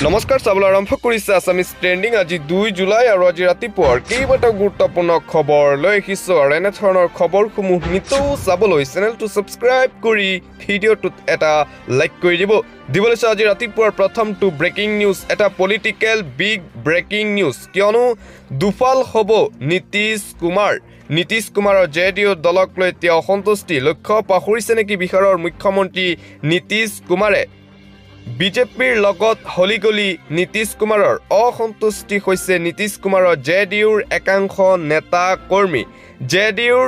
নমস্কাৰ চাবলৈ আৰম্ভ কৰিছে আছামিজ ট্ৰেণ্ডিং আজি 2 জুলাই আৰু আজি ৰাতিপুৱাৰ কেইবাটাও গুৰুত্বপূৰ্ণ খবৰ লৈ আহিছোঁ আৰু এনে ধৰণৰ খবৰসমূহ নিতৌ চাবলৈ চেনেলটো ছাবস্ক্ৰাইব কৰি ভিডিঅ'টোত এটা লাইক কৰি দিব লৈছে আজি ৰাতিপুৱাৰ প্ৰথমটো ব্ৰেকিং নিউজ এটা পলিটিকেল বিগ ব্ৰেকিং নিউজ কিয়নো দুফাল হ'ব নীতিশ কুমাৰৰ জেডিইউ দলক লৈ এতিয়া অসন্তুষ্টি লক্ষ্য পাহৰিছে নেকি বিহাৰৰ মুখ্যমন্ত্ৰী নীতিশ কুমাৰে বিজেপিৰ লগত হলিগলি নীতিশ কুমাৰৰ অসন্তুষ্টি হৈছে নীতিশ কুমাৰৰ জেডিইউৰ একাংশ নেতা কৰ্মী জেডিইউৰ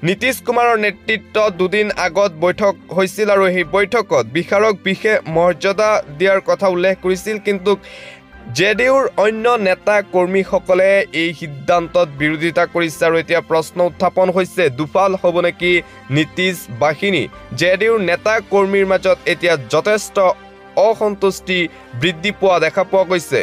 নীতিশ কুমাৰৰ নেতৃত্বত দুদিন আগত বৈঠক হৈছিল আৰু এই বৈঠকত বিহাৰক বিশেষ মৰ্যাদা দিয়াৰ কথা উল্লেখ কৰিছিল কিন্তু জেডিইউৰ অন্য নেতা কৰ্মীসকলে এই সিদ্ধান্তত বিৰোধিতা কৰিছে আৰু এতিয়া প্ৰশ্ন উত্থাপন হৈছে দুফাল হ'ব নেকি নীতিশ বাহিনী জেডিইউৰ নেতা কৰ্মীৰ মাজত এতিয়া যথেষ্ট অসন্তুষ্টি বৃদ্ধি পোৱা দেখা পোৱা গৈছে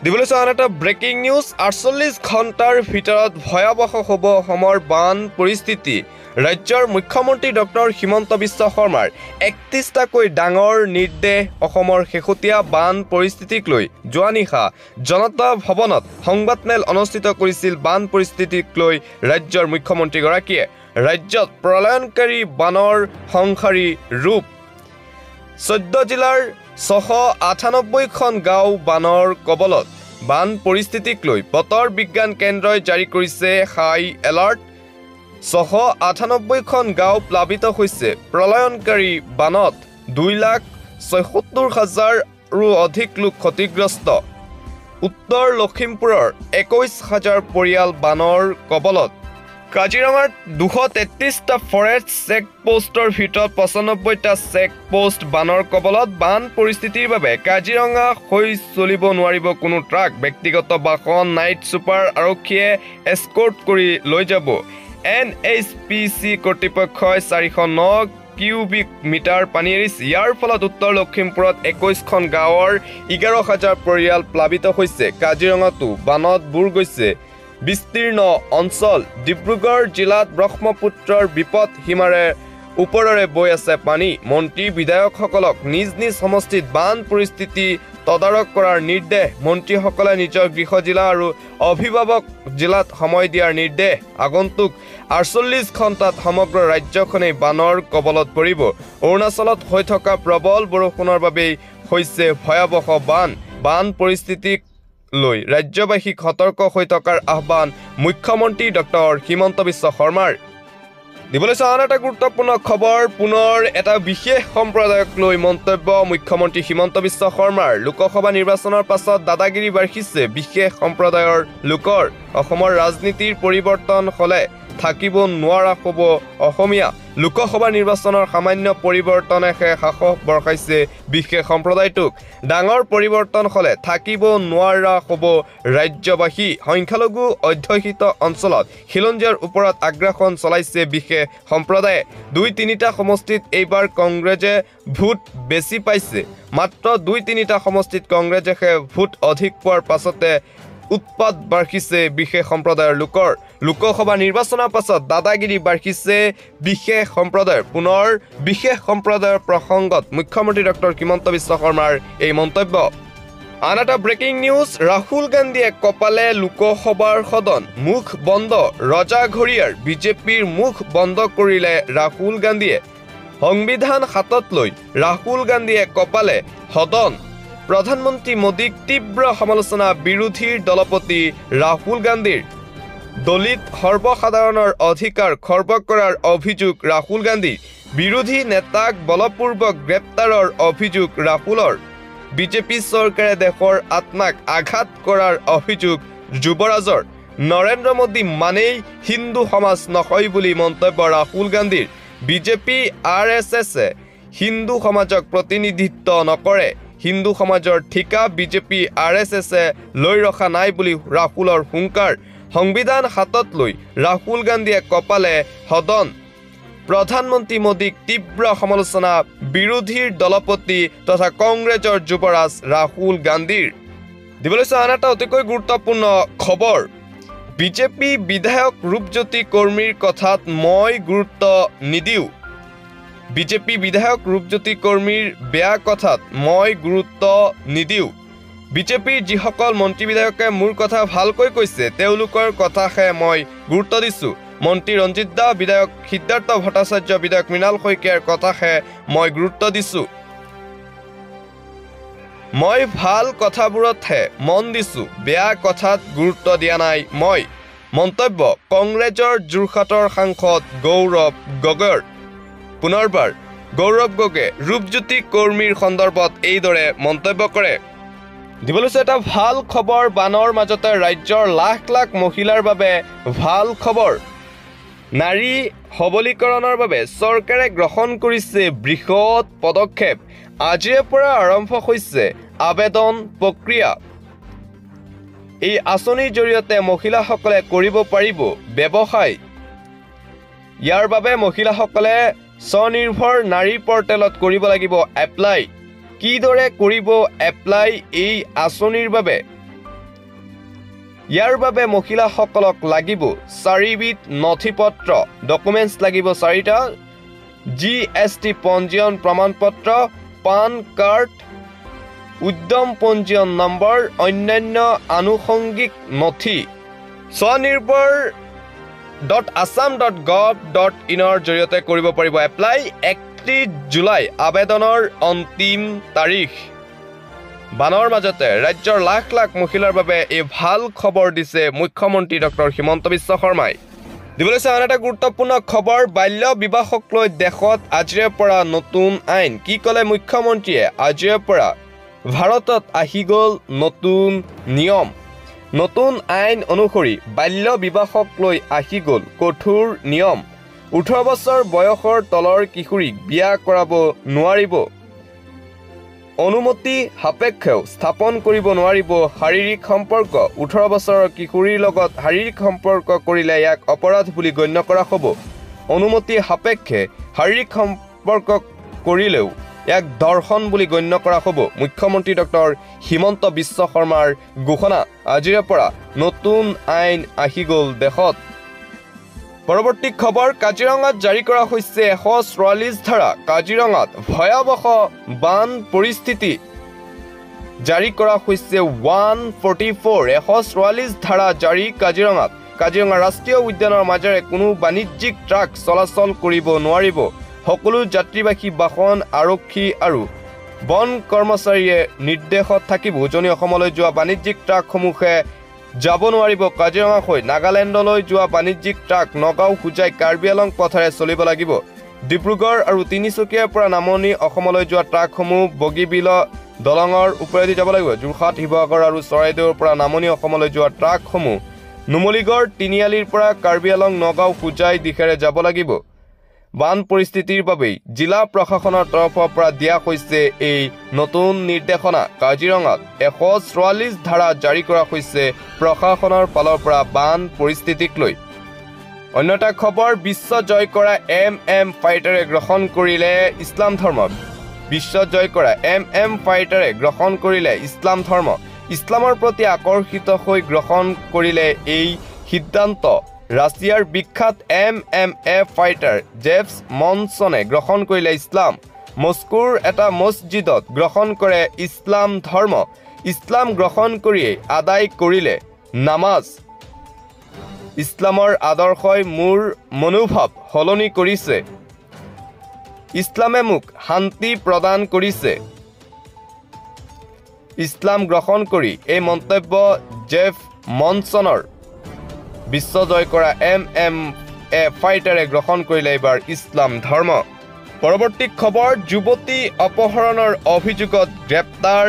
দিবলৈ চান এটা ব্ৰেকিং নিউজ 48 ঘণ্টাৰ ভিতৰত ভয়াৱহ হ'ব অসমৰ বান পৰিস্থিতি ৰাজ্যৰ মুখ্যমন্ত্ৰী ডক্টৰ হিমন্ত বিশ্ব শৰ্মাৰ 31টাকৈ ডাঙৰ নিৰ্দেশ অসমৰ শেহতীয়া বান পৰিস্থিতিক লৈ যোৱা নিশা জনতা ভৱনত সংবাদমেল অনুষ্ঠিত কৰিছিল বান পৰিস্থিতিক লৈ ৰাজ্যৰ মুখ্যমন্ত্ৰীগৰাকীয়ে ৰাজ্যত প্ৰলয়নকাৰী বানৰ সংহাৰী ৰূপ 14 জিলাৰ 698খন গাঁও বানৰ কবলত বান পৰিস্থিতিক লৈ বতৰ বিজ্ঞান কেন্দ্ৰই জাৰি কৰিছে হাই এলাৰ্ট 698খন গাঁও প্লাবিত হৈছে প্ৰলয়নকাৰী বানত 2,76,000ৰো অধিক লোক ক্ষতিগ্ৰস্ত উত্তৰ লখিমপুৰৰ 21,000 পৰিয়াল বানৰ কবলত কাজিৰঙাৰ 233টা ফৰেষ্ট চেক পোষ্টৰ ভিতৰত 95টা চেক পোষ্ট বানৰ কবলত বান পৰিস্থিতিৰ বাবে কাজিৰঙা হৈ চলিব নোৱাৰিব কোনো ট্ৰাক ব্যক্তিগত বাহন নাইট ছুপাৰ আৰক্ষীয়ে এস্কৰ্ট কৰি লৈ যাব এনএইচপিচি কৰ্তৃপক্ষই 409 কিউবিক মিটাৰ পানী এৰিছে ইয়াৰ ফলত উত্তৰ লখিমপুৰত 21খন গাঁৱৰ 11,000 পৰিয়াল প্লাবিত হৈছে কাজিৰঙাতো বানত বুৰ গৈছে বিস্তীৰ্ণ অঞ্চল ডিব্ৰুগড় জিলাত ব্ৰহ্মপুত্ৰৰ বিপদ সীমাৰে ওপৰেৰে বৈ আছে পানী মন্ত্ৰী বিধায়কসকলক নিজ নিজ সমষ্টিত বান পৰিস্থিতি তদাৰক কৰাৰ নিৰ্দেশ মন্ত্ৰীসকলে নিজৰ গৃহ জিলা আৰু অভিভাৱক জিলাত সময় দিয়াৰ নিৰ্দেশ আগন্তুক 48 ঘণ্টাত সমগ্ৰ ৰাজ্যখনেই বানৰ কবলত পৰিব অৰুণাচলত হৈ থকা প্ৰবল বৰষুণৰ বাবেই হৈছে ভয়াৱহ বান পৰিস্থিতিক লৈ ৰাজ্যবাসীক সতৰ্ক হৈ থকাৰ আহ্বান মুখ্যমন্ত্ৰী ডক্টৰ হিমন্ত বিশ্ব শৰ্মাৰ দিবলৈ চান এটা গুৰুত্বপূৰ্ণ খবৰ পুনৰ এটা বিশেষ সম্প্ৰদায়ক লৈ মন্তব্য মুখ্যমন্ত্ৰী হিমন্ত বিশ্ব শৰ্মাৰ লোকসভা নিৰ্বাচনৰ পাছত দাদাগিৰি বাঢ়িছে বিশেষ সম্প্ৰদায়ৰ লোকৰ অসমৰ ৰাজনীতিৰ পৰিৱৰ্তন হলে থাকিব নোৱাৰা হ'ব অসমীয়া লোকসভা নিৰ্বাচনৰ সামান্য পৰিৱৰ্তনেহে সাহস বঢ়াইছে বিশেষ সম্প্ৰদায়টোক ডাঙৰ পৰিৱৰ্তন হলে থাকিব নোৱাৰা হ'ব ৰাজ্যবাসী সংখ্যালঘু অধ্যুষিত অঞ্চলত খিলঞ্জীয়াৰ ওপৰত আগ্ৰাসন চলাইছে বিশেষ সম্প্ৰদায়ে 2-3টা সমষ্টিত এইবাৰ কংগ্ৰেছে ভোট বেছি পাইছে মাত্ৰ 2-3টা সমষ্টিত কংগ্ৰেছে ভোট অধিক পোৱাৰ পাছতে উৎপাত বাঢ়িছে বিশেষ সম্প্ৰদায়ৰ লোকৰ লোকসভা নিৰ্বাচনৰ পাছত দাদাগিৰি বাঢ়িছে বিশেষ সম্প্ৰদায়ৰ পুনৰ বিশেষ সম্প্ৰদায়ৰ প্ৰসংগত মুখ্যমন্ত্ৰী ডক্টৰ হিমন্ত বিশ্ব শৰ্মাৰ এই মন্তব্য আন এটা ব্ৰেকিং নিউজ ৰাহুল গান্ধীয়ে কপালে লোকসভাৰ সদন মুখ বন্ধ ৰজাঘৰীয়াৰ বিজেপিৰ মুখ বন্ধ কৰিলে ৰাহুল গান্ধীয়ে সংবিধান হাতত লৈ ৰাহুল গান্ধীয়ে কপালে সদন প্ৰধানমন্ত্ৰী মোদীক তীব্ৰ সমালোচনা বিৰোধীৰ দলপতি ৰাহুল গান্ধীৰ দলিত সৰ্বসাধাৰণৰ অধিকাৰ খৰ্ব কৰাৰ অভিযোগ ৰাহুল গান্ধী বিৰোধী নেতাক বলপূৰ্বক গ্ৰেপ্তাৰৰ অভিযোগ ৰাহুলৰ বিজেপি চৰকাৰে দেশৰ আত্মাক আঘাত কৰাৰ অভিযোগ যুৱৰাজৰ নৰেন্দ্ৰ মোদী মানেই হিন্দু সমাজ নহয় বুলি মন্তব্য ৰাহুল গান্ধীৰ বিজেপি আৰএছএছে হিন্দু সমাজক প্ৰতিনিধিত্ব নকৰে হিন্দু সমাজৰ ঠিকা বিজেপি আৰএছএছে লৈ ৰখা নাই বুলি ৰাহুলৰ হুংকাৰ সংবিধান হাতত লৈ ৰাহুল গান্ধীয়ে কপালে সদন প্ৰধানমন্ত্ৰী মোদীক তীব্ৰ সমালোচনা বিৰোধীৰ দলপতি তথা কংগ্ৰেছৰ যুৱৰাজ ৰাহুল গান্ধীৰ দিবলৈ চান এটা অতিকৈ গুৰুত্বপূৰ্ণ খবৰ বিজেপি বিধায়ক ৰূপজ্যোতি কৰ্মীৰ কথাত মই গুৰুত্ব নিদিওঁ বিজেপি বিধায়ক ৰূপজ্যোতি কৰ্মীৰ বেয়া কথাত মই গুৰুত্ব নিদিওঁ বিজেপিৰ যিসকল মন্ত্ৰী বিধায়কে মোৰ কথা ভালকৈ কৈছে তেওঁলোকৰ কথাহে মই গুৰুত্ব দিছোঁ। মন্ত্ৰী ৰঞ্জিত দা, বিধায়ক সিদ্ধাৰ্থ ভট্টাচাৰ্য, বিধায়ক মৃণাল শইকীয়াৰ কথাহে মই গুৰুত্ব দিছোঁ। মই ভাল কথাবোৰতহে মন দিছোঁ, বেয়া কথাত গুৰুত্ব দিয়া নাই মই। মন্তব্য কংগ্ৰেছৰ যোৰহাটৰ সাংসদ গৌৰৱ গগৈৰ। পুনৰবাৰ গৌৰৱ গগৈয়ে ৰূপজ্যোতি কৰ্মীৰ সন্দৰ্ভত এইদৰে মন্তব্য কৰে। দিব লৈছে এটা ভাল খবৰ। বানৰ মাজতে ৰাজ্যৰ লাখ লাখ মহিলাৰ বাবে ভাল খবৰ। নাৰী সবলীকৰণৰ বাবে চৰকাৰে গ্ৰহণ কৰিছে বৃহৎ পদক্ষেপ। আজিৰে পৰা আৰম্ভ হৈছে আবেদন প্ৰক্ৰিয়া। এই আঁচনিৰ জৰিয়তে মহিলাসকলে কৰিব পাৰিব ব্যৱসায়। ইয়াৰ বাবে মহিলাসকলে স্বনিৰ্ভৰ নাৰী পৰ্টেলত কৰিব লাগিব এপ্লাই। কিদৰে কৰিব এপ্লাই এই আঁচনিৰ বাবে? ইয়াৰ বাবে মহিলাসকলক লাগিব 4বিধ নথিপত্ৰ, ডকুমেণ্টছ লাগিব 4টা। GST পঞ্জীয়ন প্ৰমাণপত্ৰ, পান কাৰ্ড, উদ্যম পঞ্জীয়ন নম্বৰ, অন্যান্য আনুষংগিক নথি। swanirbhar.assam.gov.in জৰিয়তে কৰিব পাৰিব এপ্লাই। 31 জুলাই আবেদনৰ অন্তিম তাৰিখ। বানৰ মাজতে ৰাজ্যৰ লাখ লাখ মহিলাৰ বাবে এই ভাল খবৰ দিছে মুখ্যমন্ত্ৰী ডক্টৰ হিমন্ত বিশ্ব শৰ্মাই। দিব লৈছে আন এটা গুৰুত্বপূৰ্ণ খবৰ। বাল্য বিবাহক লৈ দেশত আজিৰে পৰা নতুন আইন। কি ক'লে মুখ্যমন্ত্ৰীয়ে? আজিৰে পৰা ভাৰতত আহি গ'ল নতুন নিয়ম। নতুন আইন অনুসৰি বাল্য বিবাহক লৈ আহি গ'ল কঠোৰ নিয়ম। 18 বছৰ বয়সৰ তলৰ কিশোৰীক বিয়া কৰাব নোৱাৰিব। অনুমতি সাপেক্ষেও স্থাপন কৰিব নোৱাৰিব শাৰীৰিক সম্পৰ্ক। 18 বছৰৰ কিশোৰীৰ লগত শাৰীৰিক সম্পৰ্ক কৰিলে ইয়াক অপৰাধ বুলি গণ্য কৰা হ'ব। অনুমতি সাপেক্ষে শাৰীৰিক সম্পৰ্ক কৰিলেও ইয়াক ধৰ্ষণ বুলি গণ্য কৰা হ'ব। মুখ্যমন্ত্ৰী ডক্টৰ হিমন্ত বিশ্ব শৰ্মাৰ ঘোষণা। আজিৰে পৰা নতুন আইন আহি গ'ল দেশত। পৰৱৰ্তী খবৰ। কাজিৰঙাত জাৰি কৰা হৈছে 144 ধাৰা। কাজিৰঙাত ভয়াৱহ বান পৰিস্থিতি। জাৰি কৰা হৈছে 144 ধাৰা জাৰি কাজিৰঙাত। কাজিৰঙা ৰাষ্ট্ৰীয় উদ্যানৰ মাজেৰে কোনো বাণিজ্যিক ট্ৰাক চলাচল কৰিব নোৱাৰিব। সকলো যাত্ৰীবাহী বাহন আৰক্ষী আৰু বন কৰ্মচাৰীয়ে নিৰ্দেশত থাকিব। উজনি অসমলৈ যোৱা বাণিজ্যিক ট্ৰাকসমূহে যাব নোৱাৰিব। কাজিৰঙা হৈ নাগালেণ্ডলৈ যোৱা বাণিজ্যিক ট্ৰাক নগাঁও হোজাই কাৰ্বি আলং পথেৰে চলিব লাগিব। ডিব্ৰুগড় আৰু তিনিচুকীয়াৰ পৰা নামনি অসমলৈ যোৱা ট্ৰাকসমূহ বগীবিল দলঙৰ ওপৰেদি যাব লাগিব। যোৰহাট, শিৱসাগৰ আৰু চৰাইদেউৰ পৰা নামনি অসমলৈ যোৱা ট্ৰাকসমূহ নুমলীগড়, তিনিআলিৰ পৰা কাৰ্বি আলং, নগাঁও, হোজাই দিশেৰে যাব লাগিব। বান পৰিস্থিতিৰ বাবেই জিলা প্ৰশাসনৰ তৰফৰ পৰা দিয়া হৈছে এই নতুন নিৰ্দেশনা। কাজিৰঙাত 144 ধাৰা জাৰি কৰা হৈছে প্ৰশাসনৰ ফালৰ পৰা বান পৰিস্থিতিক লৈ। অন্য এটা খবৰ। বিশ্ব জয় কৰা MM ফাইটাৰে গ্ৰহণ কৰিলে ইছলাম ধৰ্ম। বিশ্ব জয় কৰা MM ফাইটাৰে গ্ৰহণ কৰিলে ইছলাম ধৰ্ম। ইছলামৰ প্ৰতি আকৰ্ষিত হৈ গ্ৰহণ কৰিলে এই সিদ্ধান্ত। ৰাছিয়াৰ বিখ্যাত MMA ফাইটাৰ জেফছ মনছনে গ্ৰহণ কৰিলে ইছলাম। মস্কোৰ এটা মছজিদত গ্ৰহণ কৰে ইছলাম ধৰ্ম। ইছলাম গ্ৰহণ কৰিয়েই আদায় কৰিলে নামাজ। ইছলামৰ আদৰ্শই মোৰ মনোভাৱ সলনি কৰিছে। ইছলামে মোক শান্তি প্ৰদান কৰিছে। ইছলাম গ্ৰহণ কৰি এই মন্তব্য জেফ মনছনৰ। বিশ্ব জয় কৰা MMA ফাইটাৰে গ্ৰহণ কৰিলে এইবাৰ ইছলাম ধৰ্ম। পৰৱৰ্তী খবৰ। যুৱতী অপহৰণৰ অভিযোগত গ্ৰেপ্তাৰ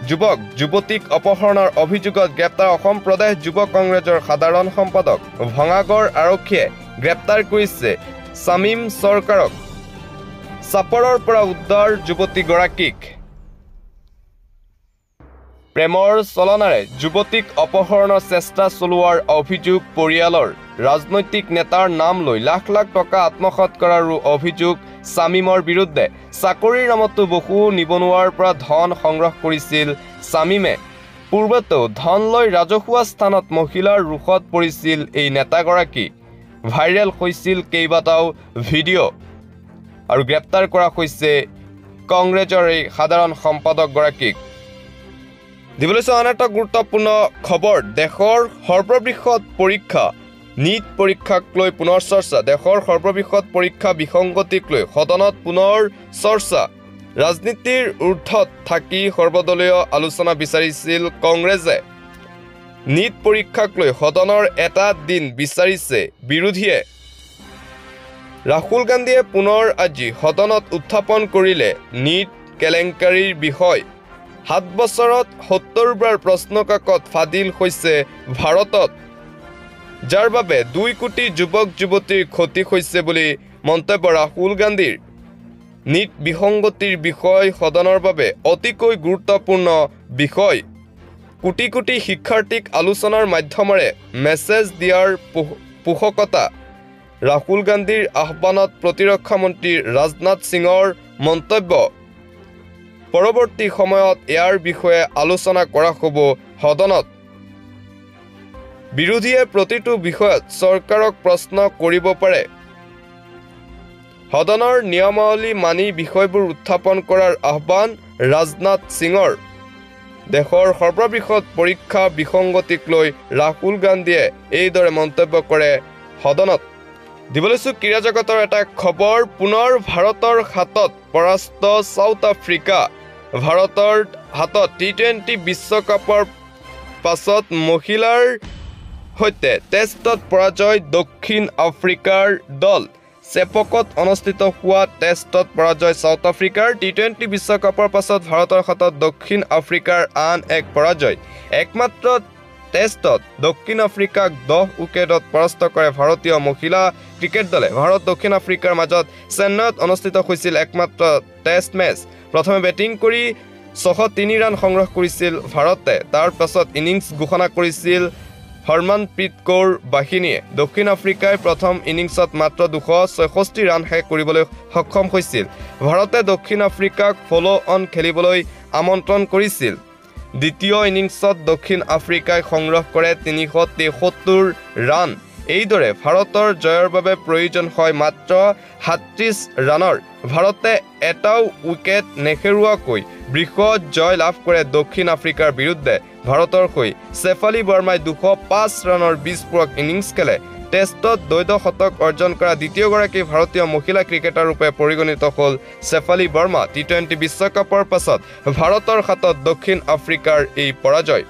যুৱক। যুৱতীক অপহৰণৰ অভিযোগত গ্ৰেপ্তাৰ অসম প্ৰদেশ যুৱ কংগ্ৰেছৰ সাধাৰণ সম্পাদক ভঙাগড় আৰক্ষীয়ে গ্ৰেপ্তাৰ কৰিছে শামীম চৰকাৰক। চাপৰৰ পৰা উদ্ধাৰ যুৱতীগৰাকীক। প্ৰেমৰ চলনাৰে যুৱতীক অপহৰণৰ চেষ্টা চলোৱাৰ অভিযোগ পৰিয়ালৰ। ৰাজনৈতিক নেতাৰ নাম লৈ লাখ লাখ টকা আত্মসাৎ কৰাৰো অভিযোগ শামীমৰ বিৰুদ্ধে। চাকৰিৰ নামতো বহু নিবনুৱাৰ পৰা ধন সংগ্ৰহ কৰিছিল শামীমে। পূৰ্বতেও ধন লৈ ৰাজহুৱা স্থানত মহিলাৰ ৰোষত পৰিছিল এই নেতাগৰাকী। ভাইৰেল হৈছিল কেইবাটাও ভিডিঅ'। আৰু গ্ৰেপ্তাৰ কৰা হৈছে কংগ্ৰেছৰ এই সাধাৰণ সম্পাদকগৰাকীক। দিবলৈ আন এটা গুৰুত্বপূৰ্ণ খবৰ দেশৰ সৰ্ববৃহৎ পৰীক্ষা নীট পৰীক্ষাক লৈ পুনৰ চৰ্চা দেশৰ সৰ্ববৃহৎ পৰীক্ষা বিসংগতিক লৈ সদনত পুনৰ চৰ্চা ৰাজনীতিৰ ঊৰ্ধত থাকি সৰ্বদলীয় আলোচনা বিচাৰিছিল কংগ্ৰেছে নীট পৰীক্ষাক লৈ সদনৰ এটা দিন বিচাৰিছে বিৰোধীয়ে ৰাহুল গান্ধীয়ে পুনৰ আজি সদনত উত্থাপন কৰিলে নীট কেলেংকাৰীৰ বিষয় 7 বছৰত 70 বাৰ প্ৰশ্নকাকত ফাদিল হৈছে ভাৰতত যাৰ বাবে 2 কোটি যুৱক যুৱতীৰ ক্ষতি হৈছে বুলি মন্তব্য ৰাহুল গান্ধীৰ নীট বিসংগতিৰ বিষয় সদনৰ বাবে অতিকৈ গুৰুত্বপূৰ্ণ বিষয় কোটি কোটি শিক্ষাৰ্থীক আলোচনাৰ মাধ্যমেৰে মেছেজ দিয়াৰ পোষকতা ৰাহুল গান্ধীৰ আহ্বানত প্ৰতিৰক্ষা মন্ত্ৰী ৰাজনাথ সিঙৰ মন্তব্য পৰৱৰ্তী সময়ত ইয়াৰ বিষয়ে আলোচনা কৰা হ'ব সদনত বিৰোধীয়ে প্ৰতিটো বিষয়ত চৰকাৰক প্ৰশ্ন কৰিব পাৰে সদনৰ নিয়মাৱলী মানি বিষয়বোৰ উত্থাপন কৰাৰ আহ্বান ৰাজনাথ সিঙৰ দেশৰ সৰ্ববৃহৎ পৰীক্ষা বিসংগতিক লৈ ৰাহুল গান্ধীয়ে এইদৰে মন্তব্য কৰে সদনত দিবলৈ ক্ৰীড়া জগতৰ এটা খবৰ পুনৰ ভাৰতৰ হাতত পৰাস্ত সাউথ আফ্ৰিকা ভাৰতৰ হাতত টি20 বিশ্বকাপৰ পাছত মহিলাৰ সৈতে টেষ্টত পৰাজয় দক্ষিণ আফ্ৰিকাৰ দল চেপকত অনুষ্ঠিত হোৱা টেষ্টত পৰাজয় সাউথ আফ্ৰিকাৰ টি20 বিশ্বকাপৰ পাছত ভাৰতৰ হাতত দক্ষিণ আফ্ৰিকাৰ আন এক পৰাজয় একমাত্ৰ টেষ্টত দক্ষিণ আফ্ৰিকাক 10 উইকেটত পৰাস্ত কৰে ভাৰতীয় মহিলা ক্ৰিকেট দলে ভাৰত দক্ষিণ আফ্ৰিকাৰ মাজত চেন্নাইত অনুষ্ঠিত হৈছিল একমাত্ৰ টেষ্ট মেচ প্ৰথমে বেটিং কৰি 603 ৰান সংগ্ৰহ কৰিছিল ভাৰতে তাৰ পাছত ইনিংছ ঘোষণা কৰিছিল হৰমনপ্ৰীত কৌৰ বাহিনীয়ে দক্ষিণ আফ্ৰিকাই প্ৰথম ইনিংছত মাত্ৰ 266 ৰান শেষ কৰিবলৈ সক্ষম হৈছিল ভাৰতে দক্ষিণ আফ্ৰিকাক ফলো অন খেলিবলৈ আমন্ত্ৰণ কৰিছিল দ্বিতীয় ইনিংছত দক্ষিণ আফ্ৰিকাই সংগ্ৰহ কৰে 373 ৰান এইদৰে ভাৰতৰ জয়ৰ বাবে প্ৰয়োজন হয় মাত্ৰ 37 ৰানৰ ভাৰতে এটাও উইকেট নেহেৰুৱাকৈ বৃহৎ জয় লাভ কৰে দক্ষিণ আফ্ৰিকাৰ বিৰুদ্ধে ভাৰতৰ হৈ শেফালী বৰ্মাই 205 ৰানৰ বিস্ফোৰক ইনিংছ খেলে টেষ্টত দ্বৈত শতক অৰ্জন কৰা দ্বিতীয়গৰাকী ভাৰতীয় মহিলা ক্ৰিকেটাৰ ৰূপে পৰিগণিত হ'ল শেফালী বৰ্মা টি20 বিশ্বকাপৰ পাছত ভাৰতৰ হাতত দক্ষিণ আফ্ৰিকাৰ এই পৰাজয়